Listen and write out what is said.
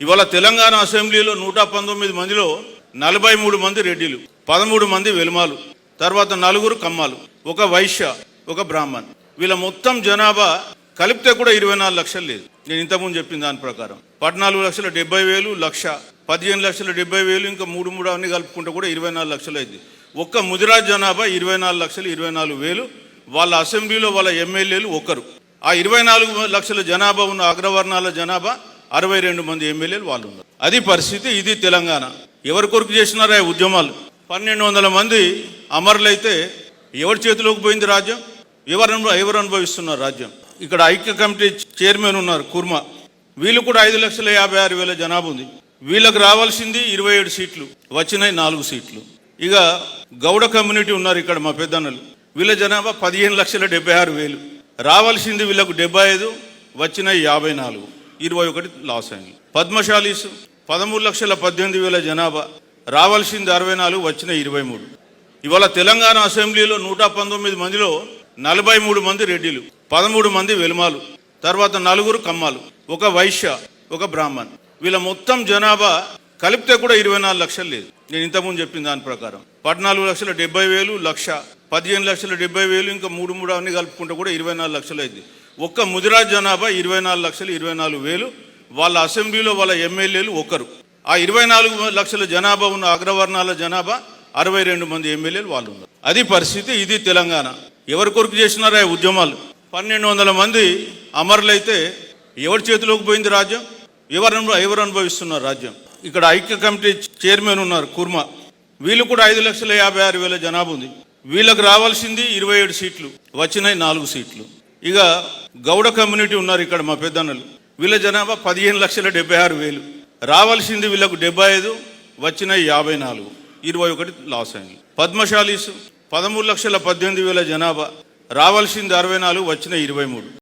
ఇవాళ తెలంగాణ అసెంబ్లీలో 119 మందిలో 43 మంది రెడ్డిలు, 13 మంది వెలుమాలు, తర్వాత 4 కమ్మాలు, ఒక వైశ్య, ఒక బ్రాహ్మణ్. వీళ్ళ మొత్తం జనాభా కలిపితే కూడా 24 లక్షలు లేదు. నేను ఇంతకుముందు చెప్పిన దాని ప్రకారం 14,70,000, 1,00,000, 15,70,000, ఇంకా 3 అన్ని కలుపుకుంటే కూడా 24 లక్షలు అయింది. ఒక్క ముదిరాజ్ జనాభా 24,24,000. వాళ్ళ అసెంబ్లీలో వాళ్ళ ఎమ్మెల్యేలు ఒకరు. ఆ 24 లక్షల జనాభా ఉన్న అగ్రవర్ణాల జనాభా 62 మంది ఎమ్మెల్యేలు వాళ్ళు ఉన్నారు. అది పరిస్థితి. ఇది తెలంగాణ. ఎవరి కొరకు చేసినారా ఉద్యమాలు? 1200 మంది అమరులైతే ఎవరి చేతిలోకి పోయింది రాజ్యం? ఎవరు అనుభవిస్తున్నారు రాజ్యం? ఇక్కడ ఐక్య కమిటీ చైర్మన్ ఉన్నారు కుర్మా, వీళ్ళు కూడా 5,56,000 జనాభా ఉంది. వీళ్ళకి రావాల్సింది 27 సీట్లు, వచ్చినాయి 4 సీట్లు. ఇక గౌడ కమ్యూనిటీ ఉన్నారు ఇక్కడ మా పెద్దన్నలు, వీళ్ళ జనాభా 15,76,000, రావాల్సింది వీళ్ళకు 75, వచ్చినాయి 54, 21 లాస్ అయింది. పద్మశాలీస్ 13,18,000 జనాభా, రావాల్సింది 64, వచ్చిన 23. ఇవాళ తెలంగాణ అసెంబ్లీలో 119 మందిలో 43 మంది రెడ్డిలు, 13 మంది వెలుమాలు, తర్వాత 4 కమ్మాలు, ఒక వైశ్య, ఒక బ్రాహ్మణ్. వీళ్ళ మొత్తం జనాభా కలిపితే కూడా 24 లక్షలు లేదు. నేను ఇంతకుముందు చెప్పిన దాని ప్రకారం 14,70,000, 1,00,000, 15,70,000, ఇంకా 3 అన్ని కలుపుకుంటే కూడా 24 లక్షలు అయింది. ఒక్క ముదిరాజ్ జనాభా 24,24,000. వాళ్ళ అసెంబ్లీలో వాళ్ళ ఎమ్మెల్యేలు ఒకరు. ఆ 24 లక్షల జనాభా ఉన్న అగ్రవర్ణాల జనాభా 62 మంది ఎమ్మెల్యేలు వాళ్ళు ఉన్నారు. అది పరిస్థితి. ఇది తెలంగాణ. ఎవరి కొరకు చేసినారా ఉద్యమాలు? 1200 మంది అమరులైతే ఎవరి చేతిలోకి పోయింది రాజ్యం? ఎవరు అనుభవిస్తున్నారు రాజ్యం? ఇక్కడ ఐక్య కమిటీ చైర్మన్ ఉన్నారు కుర్మా, వీళ్ళు కూడా 5,56,000 జనాభా ఉంది. వీళ్ళకి రావాల్సింది 27 సీట్లు, వచ్చినాయి 4 సీట్లు. ఇక గౌడ కమ్యూనిటీ ఉన్నారు ఇక్కడ మా పెద్దన్నలు, వీళ్ళ జనాభా 15,76,000, రావాల్సింది వీళ్ళకు 75, వచ్చినాయి 54, 21 లాస్ అయింది. పద్మశాలీస్ 13,18,000 జనాభా, రావాల్సింది 64, వచ్చిన 23.